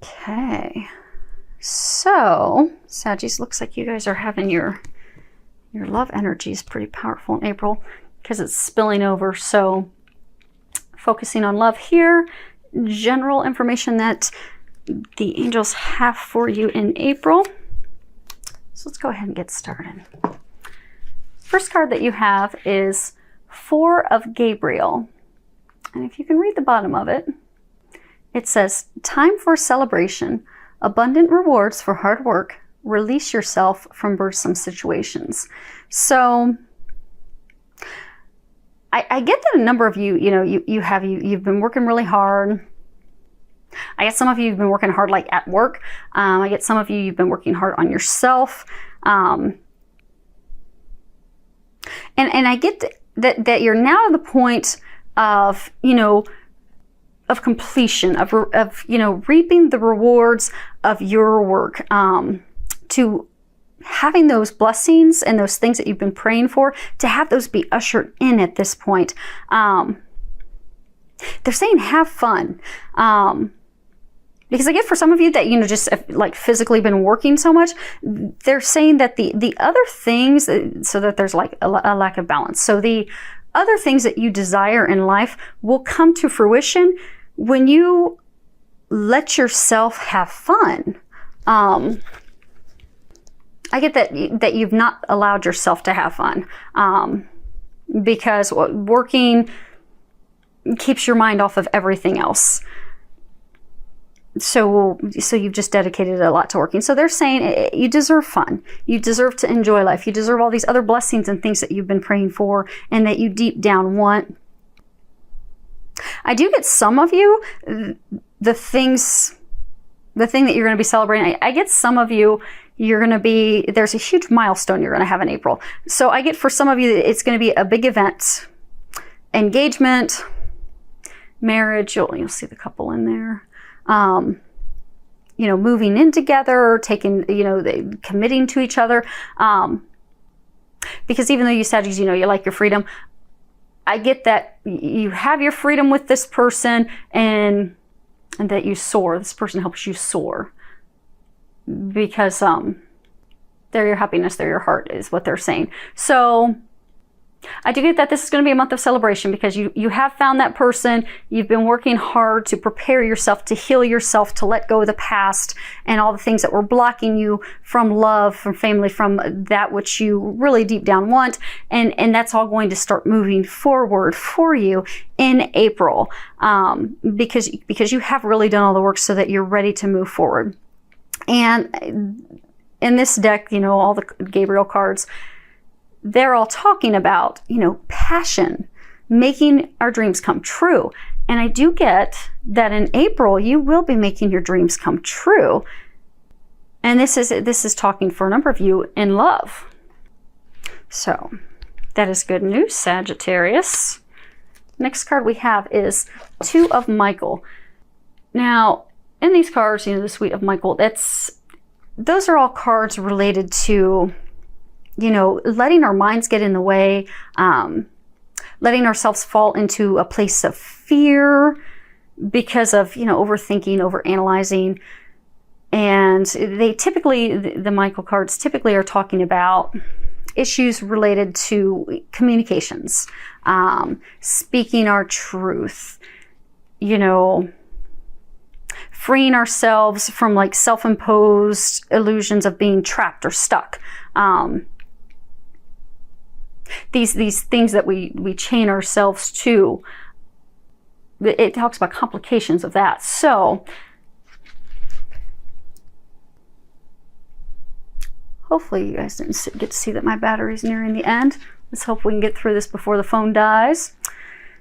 Okay. So, Saggies, looks like you guys are having your love energy is pretty powerful in April because it's spilling over. So, focusing on love here, general information that the angels have for you in April. So let's go ahead and get started. First card that you have is Four of Gabriel. And if you can read the bottom of it, it says, time for celebration, abundant rewards for hard work, release yourself from burdensome situations. So I get that a number of you, you've been working really hard. I get some of you have been working hard like at work. I get some of you've been working hard on yourself. And I get that you're now at the point of, of completion, of reaping the rewards of your work, to having those blessings and those things that you've been praying for, to have those be ushered in at this point. They're saying have fun. Because I get for some of you that, just like physically been working so much, they're saying that the other things, so that there's like a lack of balance. So the other things that you desire in life will come to fruition when you let yourself have fun. I get that you've not allowed yourself to have fun, because working keeps your mind off of everything else. So you've just dedicated a lot to working. So they're saying you deserve fun. You deserve to enjoy life. You deserve all these other blessings and things that you've been praying for and that you deep down want. I do get some of you, the thing that you're going to be celebrating. I get some of you, there's a huge milestone you're going to have in April. So I get for some of you, it's going to be a big event, engagement, marriage. You'll see the couple in there. Moving in together, committing to each other. Because even though you said, you like your freedom, I get that you have your freedom with this person and that you soar. This person helps you soar because, they're your happiness, they're your heart is what they're saying. So I do get that this is going to be a month of celebration because you have found that person. You've been working hard to prepare yourself, to heal yourself, to let go of the past and all the things that were blocking you from love, from family, from that which you really deep down want. And that's all going to start moving forward for you in April, because you have really done all the work so that you're ready to move forward. And in this deck, all the Gabriel cards, they're all talking about, passion, making our dreams come true. And I do get that in April, you will be making your dreams come true. And this is talking for a number of you in love. So that is good news, Sagittarius. Next card we have is Two of Michael. Now, in these cards, the Suite of Michael, those are all cards related to letting our minds get in the way, letting ourselves fall into a place of fear because of, overthinking, overanalyzing. And they typically, the Michael cards typically are talking about issues related to communications, speaking our truth, freeing ourselves from like self-imposed illusions of being trapped or stuck. These things that we chain ourselves to, it talks about complications of that. So hopefully you guys didn't get to see that my battery's nearing the end. Let's hope we can get through this before the phone dies.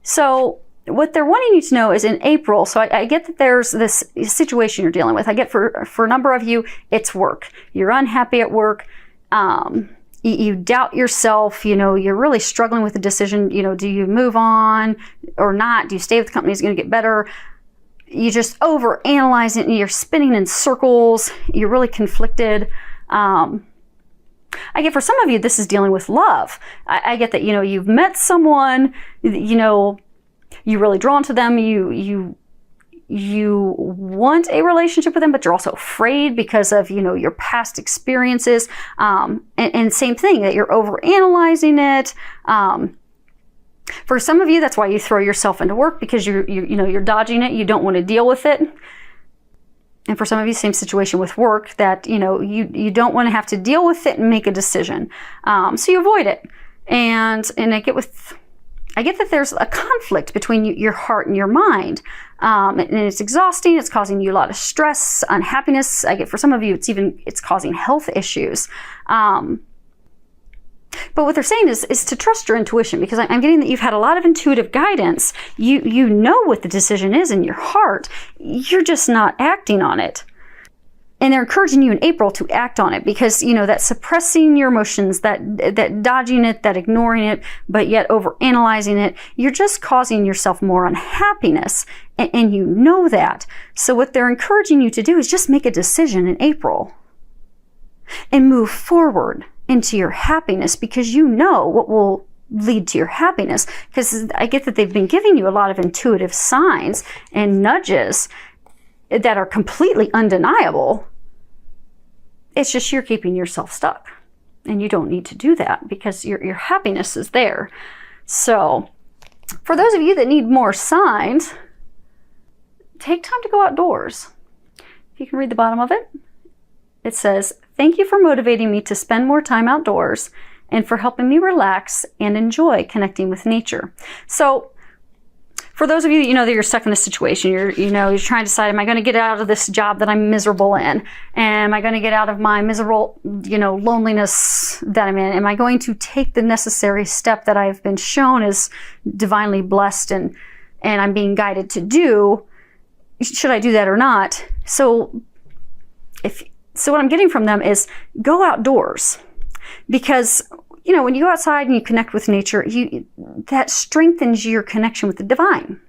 So what they're wanting you to know is in April, so I get that there's this situation you're dealing with. I get for a number of you, it's work. You're unhappy at work. You doubt yourself, you're really struggling with the decision, do you move on or not? Do you stay with the company? Is it going to get better? You just overanalyze it and you're spinning in circles. You're really conflicted. I get for some of you, this is dealing with love. I get that, you've met someone, you're really drawn to them. You you want a relationship with them, but you're also afraid because of, your past experiences. And same thing, that you're overanalyzing it. For some of you, that's why you throw yourself into work, because you're dodging it. You don't want to deal with it. And for some of you, same situation with work, that, you don't want to have to deal with it and make a decision. So you avoid it. And I get that there's a conflict between your heart and your mind. And it's exhausting. It's causing you a lot of stress, unhappiness. I get for some of you, it's causing health issues. But what they're saying is to trust your intuition, because I'm getting that you've had a lot of intuitive guidance. You know what the decision is in your heart. You're just not acting on it. And they're encouraging you in April to act on it, because, that suppressing your emotions, that dodging it, that ignoring it, but yet overanalyzing it, you're just causing yourself more unhappiness. And you know that. So what they're encouraging you to do is just make a decision in April and move forward into your happiness, because you know what will lead to your happiness. Because I get that they've been giving you a lot of intuitive signs and nudges that are completely undeniable. It's just you're keeping yourself stuck, and you don't need to do that, because your happiness is there. So for those of you that need more signs, take time to go outdoors. If you can read the bottom of it, it says, "Thank you for motivating me to spend more time outdoors and for helping me relax and enjoy connecting with nature." So for those of you that that you're stuck in this situation, you're trying to decide, am I going to get out of this job that I'm miserable in? Am I going to get out of my miserable, loneliness that I'm in? Am I going to take the necessary step that I've been shown is divinely blessed and I'm being guided to do? Should I do that or not? So what I'm getting from them is go outdoors, because when you go outside and you connect with nature, that strengthens your connection with the divine.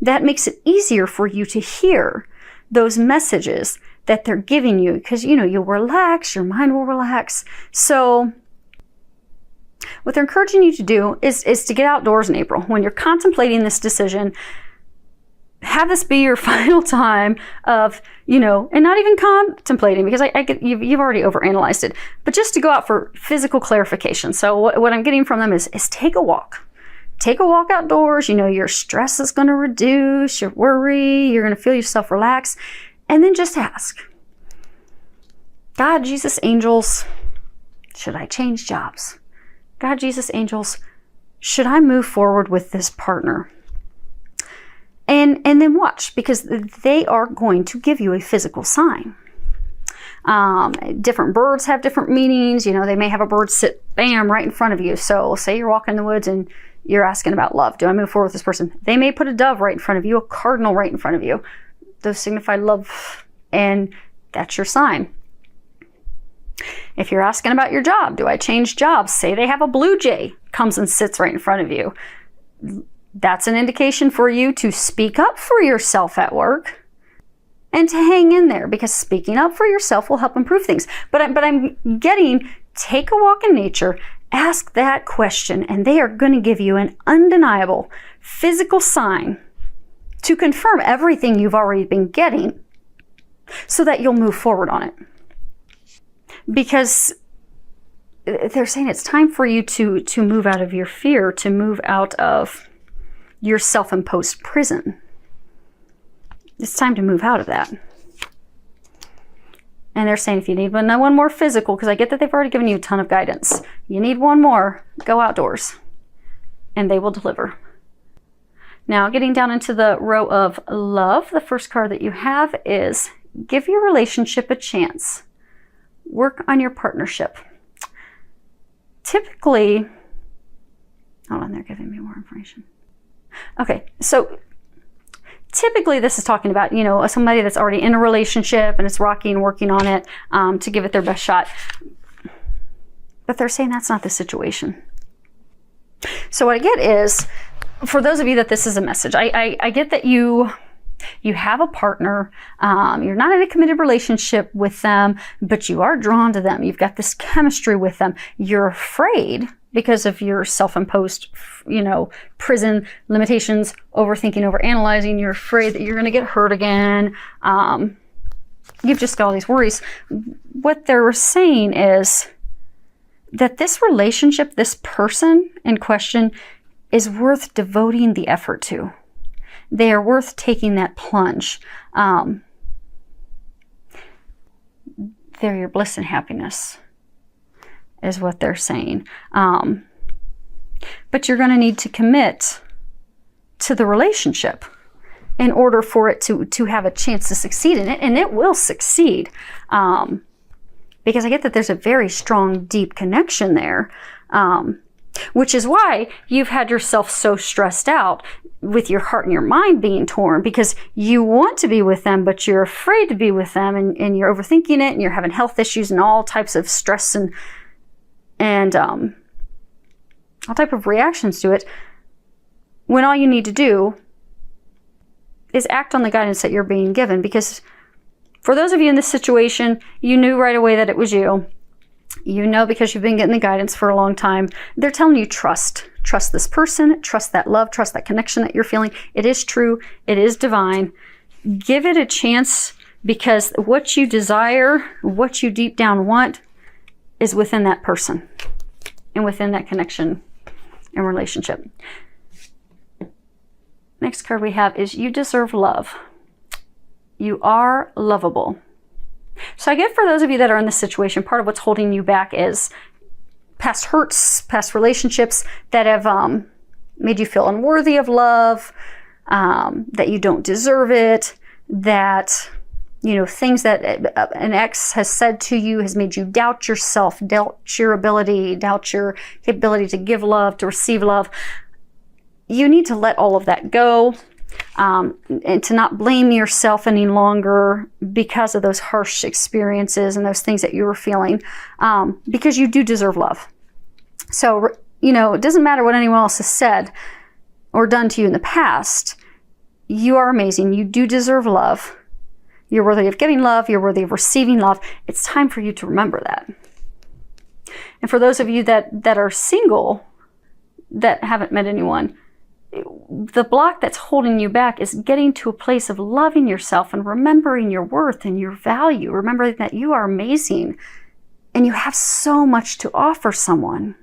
That makes it easier for you to hear those messages that they're giving you, because you'll relax, your mind will relax. So what they're encouraging you to do is to get outdoors in April. When you're contemplating this decision, have this be your final time of, and not even contemplating, because I get you've already overanalyzed it, but just to go out for physical clarification. So what I'm getting from them is take a walk. Take a walk outdoors. Your stress is going to reduce, your worry, you're going to feel yourself relax. And then just ask, God, Jesus, angels, should I change jobs? God, Jesus, angels, should I move forward with this partner? And then watch, because they are going to give you a physical sign. Different birds have different meanings. They may have a bird sit, bam, right in front of you. So say you're walking in the woods and you're asking about love. Do I move forward with this person? They may put a dove right in front of you, a cardinal right in front of you. Those signify love, and that's your sign. If you're asking about your job, do I change jobs? Say they have a blue jay comes and sits right in front of you. That's an indication for you to speak up for yourself at work and to hang in there, because speaking up for yourself will help improve things. But I'm getting, take a walk in nature, ask that question, and they are going to give you an undeniable physical sign to confirm everything you've already been getting, so that you'll move forward on it. Because they're saying it's time for you to move out of your fear, to move out of your self-imposed prison. It's time to move out of that. And they're saying if you need one more physical, because I get that they've already given you a ton of guidance. You need one more, go outdoors, and they will deliver. Now, getting down into the row of love, the first card that you have is give your relationship a chance. Work on your partnership. Typically, hold on, they're giving me more information. Okay, so typically this is talking about, somebody that's already in a relationship and it's rocky and working on it to give it their best shot. But they're saying that's not the situation. So what I get is, for those of you that this is a message, I get that you have a partner, you're not in a committed relationship with them, but you are drawn to them. You've got this chemistry with them. You're afraid, because of your self-imposed, prison limitations, overthinking, overanalyzing. You're afraid that you're going to get hurt again. You've just got all these worries. What they're saying is that this relationship, this person in question, is worth devoting the effort to. They are worth taking that plunge. They're your bliss and happiness, is what they're saying. But you're going to need to commit to the relationship in order for it to have a chance to succeed in it. And it will succeed. Because I get that there's a very strong, deep connection there. Which is why you've had yourself so stressed out with your heart and your mind being torn, because you want to be with them, but you're afraid to be with them, and you're overthinking it, and you're having health issues and all types of stress and all type of reactions to it, when all you need to do is act on the guidance that you're being given. Because for those of you in this situation, you knew right away that it was you. You know, because you've been getting the guidance for a long time. They're telling you trust. Trust this person. Trust that love. Trust that connection that you're feeling. It is true. It is divine. Give it a chance, because what you desire, what you deep down want, is within that person and within that connection and relationship. Next card we have is you deserve love. You are lovable. So I get, for those of you that are in this situation, part of what's holding you back is past hurts, past relationships that have made you feel unworthy of love, that you don't deserve it, that, things that an ex has said to you has made you doubt yourself, doubt your ability, doubt your ability to give love, to receive love. You need to let all of that go. And to not blame yourself any longer because of those harsh experiences and those things that you were feeling, because you do deserve love. So, it doesn't matter what anyone else has said or done to you in the past. You are amazing. You do deserve love. You're worthy of giving love. You're worthy of receiving love. It's time for you to remember that. And for those of you that are single, that haven't met anyone, the block that's holding you back is getting to a place of loving yourself and remembering your worth and your value, remembering that you are amazing and you have so much to offer someone,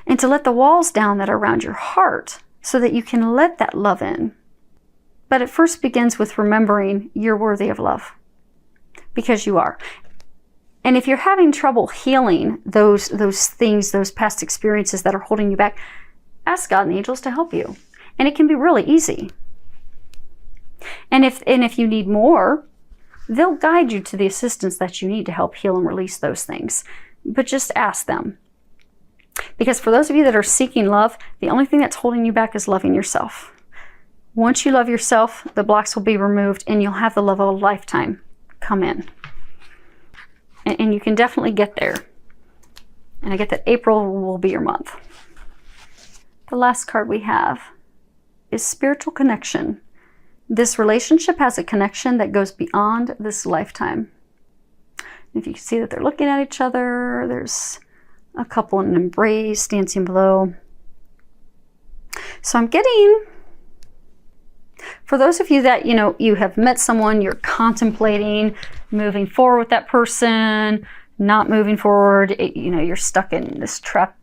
and to let the walls down that are around your heart so that you can let that love in. But it first begins with remembering you're worthy of love, because you are. And if you're having trouble healing those things, those past experiences that are holding you back, ask God and the angels to help you. And it can be really easy. And if you need more, they'll guide you to the assistance that you need to help heal and release those things. But just ask them. Because for those of you that are seeking love, the only thing that's holding you back is loving yourself. Once you love yourself, the blocks will be removed and you'll have the love of a lifetime come in. And you can definitely get there. And I get that April will be your month. The last card we have is spiritual connection. This relationship has a connection that goes beyond this lifetime. If you can see that they're looking at each other, there's a couple in an embrace, dancing below. So I'm getting, for those of you that, you have met someone, you're contemplating moving forward with that person, not moving forward, you're stuck in this trap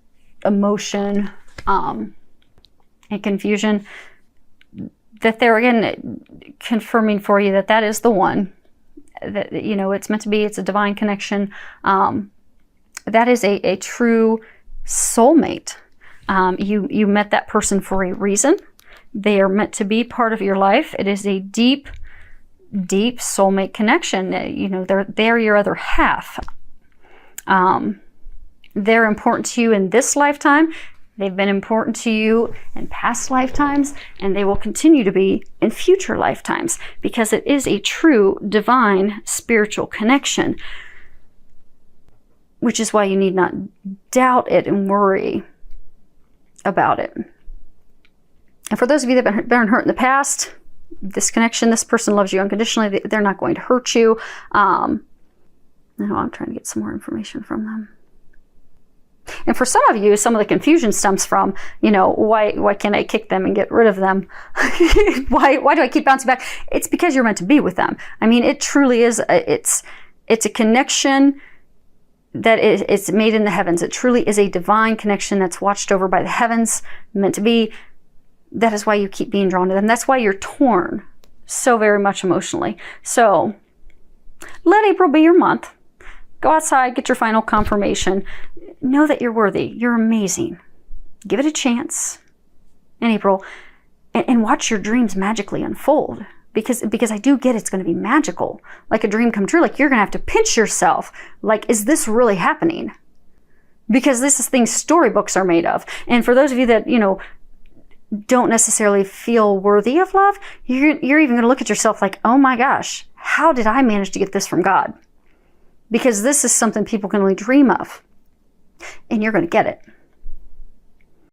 emotion, and confusion, that they're again confirming for you that is the one, that it's meant to be. It's a divine connection. That is a true soulmate. You met that person for a reason. They are meant to be part of your life. It is a deep soulmate connection. They're your other half. They're important to you in this lifetime. They've been important to you in past lifetimes, and they will continue to be in future lifetimes, because it is a true divine spiritual connection, which is why you need not doubt it and worry about it. And for those of you that have been hurt in the past, this connection, this person loves you unconditionally. They're not going to hurt you. Now I'm trying to get some more information from them. And for some of you, some of the confusion stems from, why can't I kick them and get rid of them? why do I keep bouncing back? It's because you're meant to be with them. I mean, it truly is, it's a connection that it's made in the heavens. It truly is a divine connection that's watched over by the heavens, meant to be. That is why you keep being drawn to them. That's why you're torn so very much emotionally. So let April be your month. Go outside, get your final confirmation. Know that you're worthy. You're amazing. Give it a chance in April and watch your dreams magically unfold. Because I do get it's going to be magical. Like a dream come true. Like you're going to have to pinch yourself. Like, is this really happening? Because this is things storybooks are made of. And for those of you that, don't necessarily feel worthy of love, you're even going to look at yourself like, oh my gosh, how did I manage to get this from God? Because this is something people can only dream of. And you're going to get it.